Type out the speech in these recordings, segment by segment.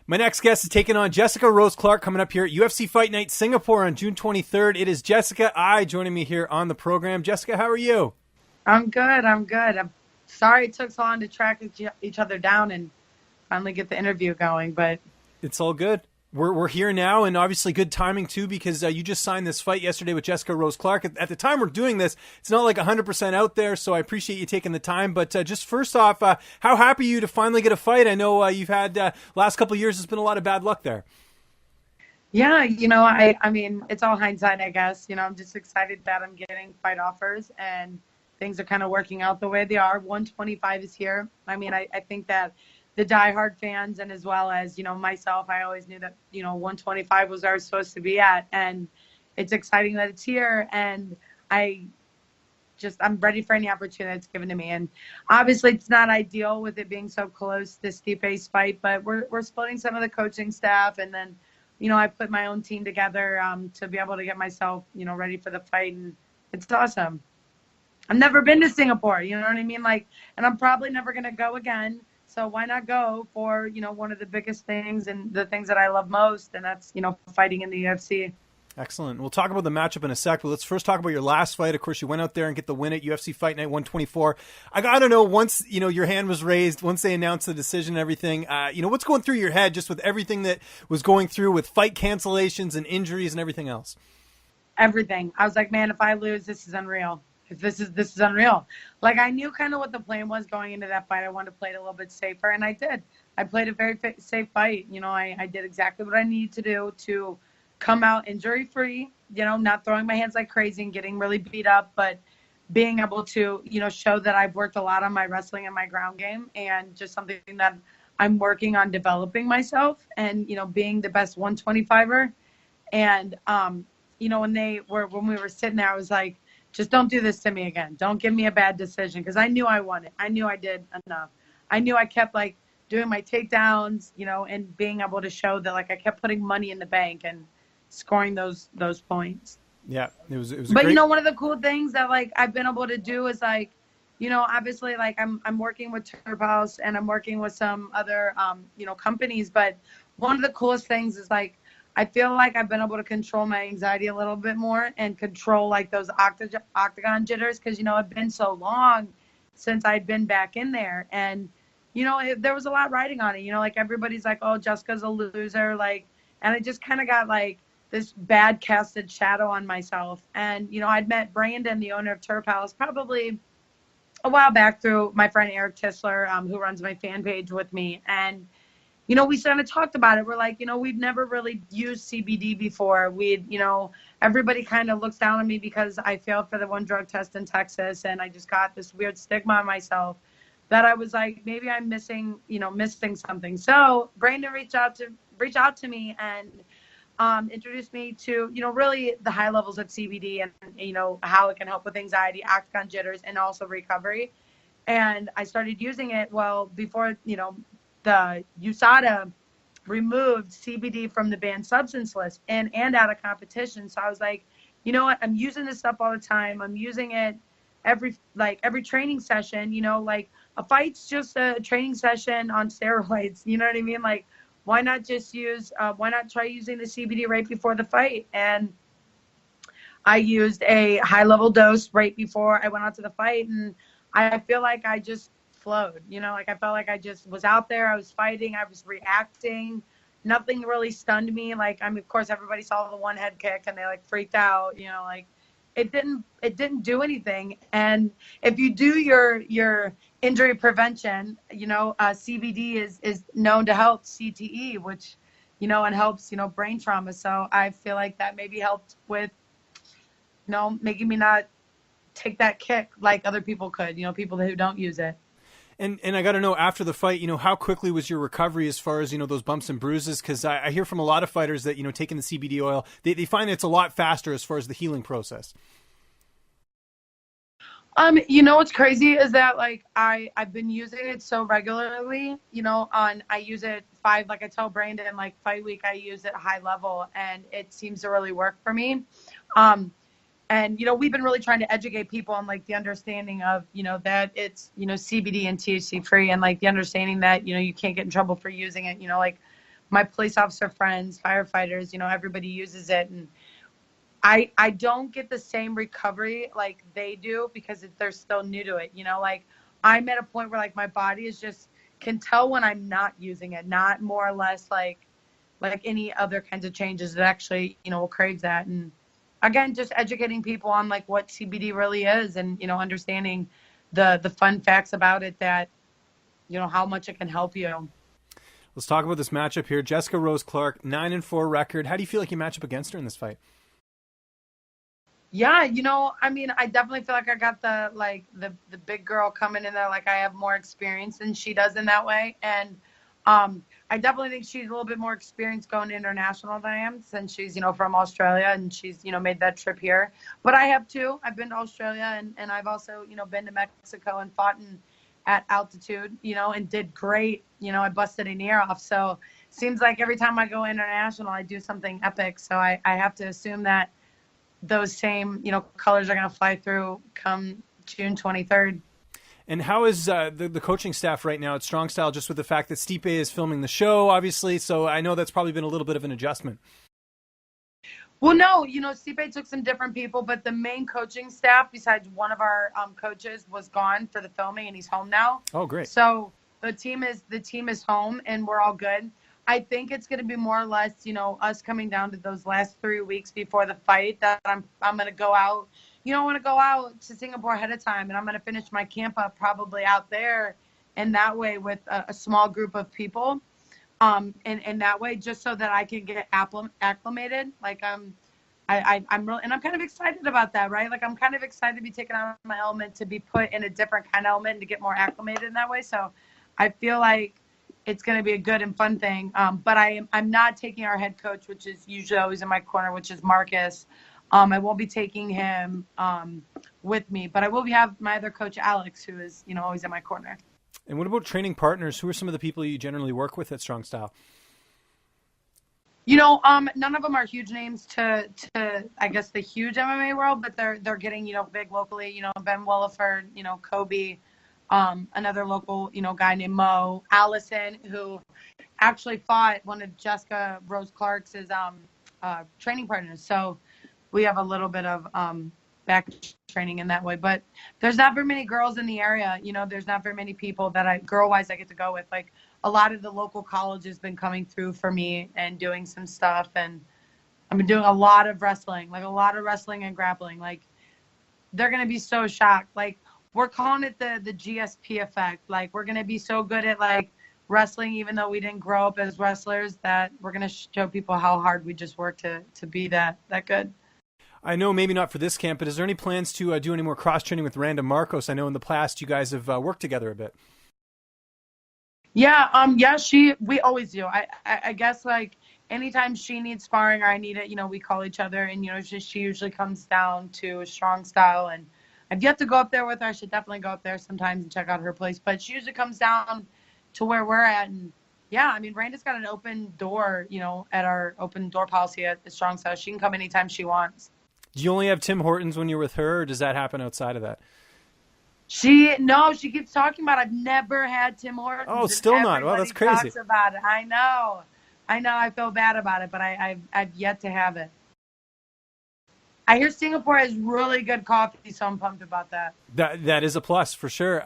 My next guest is taking on Jessica Rose Clark coming up here at UFC Fight Night Singapore on June 23rd. It is Jessica I joining me here on the program. Jessica, how are you? I'm good. I'm sorry it took so long to track each other down and finally get the interview going, but it's all good. We're here now, and obviously good timing too, because you just signed this fight yesterday with Jessica Rose Clark. At the time we're doing this, it's not like 100% out there, so I appreciate you taking the time. But just first off, how happy are you to finally get a fight? I know you've had last couple of years, there's been a lot of bad luck there. Yeah, I mean, it's all hindsight, I guess. I'm just excited that I'm getting fight offers, and things are kind of working out the way they are. 125 is here. I mean, I think that the diehard fans and as well as, myself, I always knew that, 125 was where I was supposed to be at. And it's exciting that it's here. And I'm ready for any opportunity that's given to me. And obviously it's not ideal with it being so close, this Stipe's fight, but we're splitting some of the coaching staff. And then, I put my own team together to be able to get myself, ready for the fight. And it's awesome. I've never been to Singapore, you know what I mean? And I'm probably never going to go again. So why not go for, one of the biggest things and the things that I love most, and that's, fighting in the UFC. Excellent. We'll talk about the matchup in a sec, but let's first talk about your last fight. Of course, you went out there and get the win at UFC Fight Night 124. I got to know, once, your hand was raised, once they announced the decision and everything, what's going through your head just with everything that was going through with fight cancellations and injuries and everything else? Everything. I was like, man, if I lose, this is unreal. This is unreal. I knew kind of what the plan was going into that fight. I wanted to play it a little bit safer, and I did. I played a very safe fight. I did exactly what I needed to do to come out injury-free, not throwing my hands like crazy and getting really beat up, but being able to, show that I've worked a lot on my wrestling and my ground game, and just something that I'm working on developing myself and, being the best 125er. And, when we were sitting there, I was like, just don't do this to me again. Don't give me a bad decision, because I knew I won it. I knew I did enough. I knew I kept doing my takedowns, and being able to show that I kept putting money in the bank and scoring those points. Yeah, it was. But great... one of the cool things that I've been able to do is obviously I'm working with Terphouse and I'm working with some other companies. But one of the coolest things is I feel like I've been able to control my anxiety a little bit more and control those octagon jitters, because, it's been so long since I'd been back in there. And, there was a lot riding on it, everybody's like, oh, Jessica's a loser. And I just kind of got this bad casted shadow on myself. And, I'd met Brandon, the owner of Terphouse, probably a while back through my friend Eric Tisler, who runs my fan page with me. And, we kind of talked about it. We're like, we've never really used CBD before. Everybody kind of looks down on me because I failed for the one drug test in Texas, and I just got this weird stigma on myself that I was like, maybe I'm missing something. So Brandon reached out to me and introduced me to, really the high levels of CBD and, how it can help with anxiety, octagon jitters, and also recovery. And I started using it, before, the USADA removed CBD from the banned substance list and out of competition. So I was like, you know what? I'm using this stuff all the time. I'm using it every training session. A fight's just a training session on steroids. You know what I mean? Why not try using the CBD right before the fight? And I used a high level dose right before I went out to the fight, and I feel like I just flowed, I felt like I just was out there. I was fighting. I was reacting. Nothing really stunned me. Of course, everybody saw the one head kick and they freaked out, it didn't do anything. And if you do your injury prevention, CBD is known to help CTE, which, and helps, brain trauma. So I feel like that maybe helped with, making me not take that kick like other people could, people who don't use it. And I got to know, after the fight, how quickly was your recovery as far as, those bumps and bruises? Because I hear from a lot of fighters that, taking the CBD oil, they find it's a lot faster as far as the healing process. What's crazy is that I've been using it so regularly, I use it I tell Brandon, fight week, I use it high level, and it seems to really work for me. And, we've been really trying to educate people on the understanding of, that it's, CBD and THC free, and the understanding that, you can't get in trouble for using it. my police officer friends, firefighters, everybody uses it. And I don't get the same recovery like they do because they're still new to it. Like I'm at a point where like my body is just can tell when I'm not using it, not more or less like any other kinds of changes that actually, will crave that. And again, just educating people on like what CBD really is and, understanding the fun facts about it that, how much it can help you. Let's talk about this matchup here. Jessica Rose Clark, 9-4 record. How do you feel like you match up against her in this fight? Yeah, I mean, I definitely feel like I got the big girl coming in there. Like I have more experience than she does in that way. And I definitely think she's a little bit more experienced going international than I am since she's, from Australia and she's, made that trip here. But I have too. I've been to Australia and I've also, been to Mexico and fought at altitude, and did great. I busted an ear off. So seems like every time I go international, I do something epic. So I have to assume that those same, colors are going to fly through come June 23rd. And how is the coaching staff right now at Strong Style, just with the fact that Stipe is filming the show, obviously? So I know that's probably been a little bit of an adjustment. Well, no, Stipe took some different people, but the main coaching staff, besides one of our coaches, was gone for the filming, and he's home now. Oh, great! So the team is home, and we're all good. I think it's going to be more or less, us coming down to those last 3 weeks before the fight that I'm going to go out. I want to go out to Singapore ahead of time, and I'm going to finish my camp up probably out there, and that way with a small group of people, and that way just so that I can get acclimated. Like I'm really, and I'm kind of excited about that, right? Like I'm kind of excited to be taken out of my element, to be put in a different kind of element, and to get more acclimated in that way. So I feel like it's going to be a good and fun thing. But I'm not taking our head coach, which is usually always in my corner, which is Marcus. I won't be taking him with me, but I will have my other coach, Alex, who is, always in my corner. And what about training partners? Who are some of the people you generally work with at Strong Style? None of them are huge names to I guess the huge MMA world, but they're getting, big locally, Ben Williford, Kobe, another local, guy named Mo, Allison, who actually fought one of Jessica Rose Clark's training partners. So we have a little bit of back training in that way, but there's not very many girls in the area. There's not very many people that girl-wise I get to go with. Like a lot of the local college has been coming through for me and doing some stuff. And I've been doing a lot of wrestling, and grappling. Like they're going to be so shocked. Like we're calling it the GSP effect. Like we're going to be so good at like wrestling, even though we didn't grow up as wrestlers, that we're going to show people how hard we just work to be that good. I know maybe not for this camp, but is there any plans to do any more cross-training with Randa Marcos? I know in the past you guys have worked together a bit. Yeah, we always do. I guess like anytime she needs sparring or I need it, we call each other, and she usually comes down to a Strong Style, and I've yet to go up there with her. I should definitely go up there sometimes and check out her place, but she usually comes down to where we're at. And yeah, I mean, Randa's got an open door, at our open door policy at the Strong Style. She can come anytime she wants. Do you only have Tim Hortons when you're with her, or does that happen outside of that? She keeps talking about I've never had Tim Hortons. Oh, still not. Well, that's crazy. Talks about it. I know. I feel bad about it, but I've yet to have it. I hear Singapore has really good coffee, so I'm pumped about that. That is a plus for sure.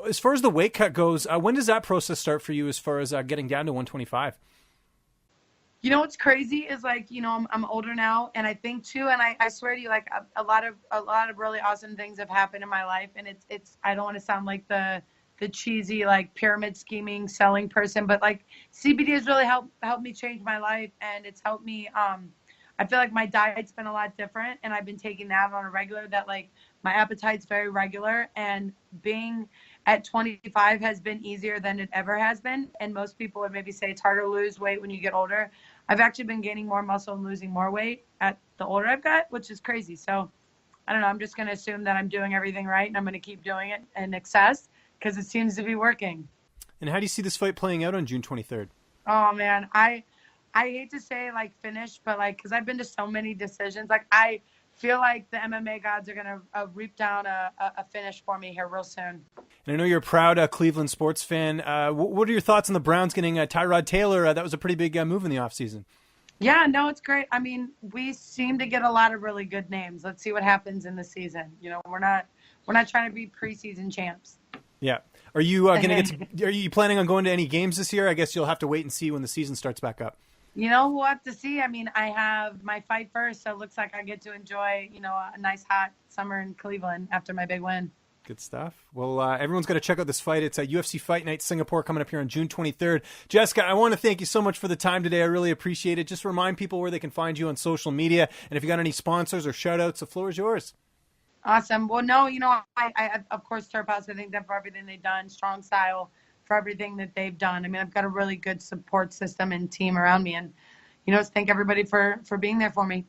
As far as the weight cut goes, when does that process start for you? As far as getting down to 125? What's crazy is like, I'm older now, and I think too, and I swear to you, like a lot of really awesome things have happened in my life, and it's I don't want to sound like the cheesy like pyramid scheming selling person, but like CBD has really helped me change my life, and it's helped me. I feel like my diet's been a lot different, and I've been taking that on a regular. That like my appetite's very regular, and being at 25 has been easier than it ever has been. And most people would maybe say it's harder to lose weight when you get older. I've actually been gaining more muscle and losing more weight at the older I've got, which is crazy. So I don't know. I'm just going to assume that I'm doing everything right, and I'm going to keep doing it in excess because it seems to be working. And how do you see this fight playing out on June 23rd? Oh, man. I hate to say like finish, but like, because I've been to so many decisions. Like feel like the MMA gods are going to reap down a finish for me here real soon. And I know you're a proud Cleveland sports fan. What are your thoughts on the Browns getting Tyrod Taylor? That was a pretty big move in the offseason. Yeah, no, it's great. I mean, we seem to get a lot of really good names. Let's see what happens in the season. You know, we're not trying to be preseason champs. Yeah. Are you are you planning on going to any games this year? I guess you'll have to wait and see when the season starts back up. You know, we'll have to see. I mean, I have my fight first, so it looks like I get to enjoy, you know, a nice hot summer in Cleveland after my big win. Good stuff. Well, everyone's got to check out this fight. It's a UFC Fight Night Singapore coming up here on June 23rd. Jessica, I want to thank you so much for the time today. I really appreciate it. Just remind people where they can find you on social media. And if you got any sponsors or shout outs, the floor is yours. Awesome. Well, no, you know, I of course, Terphouse, I think that for everything they've done, Strong Style, for everything that they've done. I mean, I've got a really good support system and team around me. And, you know, thank everybody for being there for me.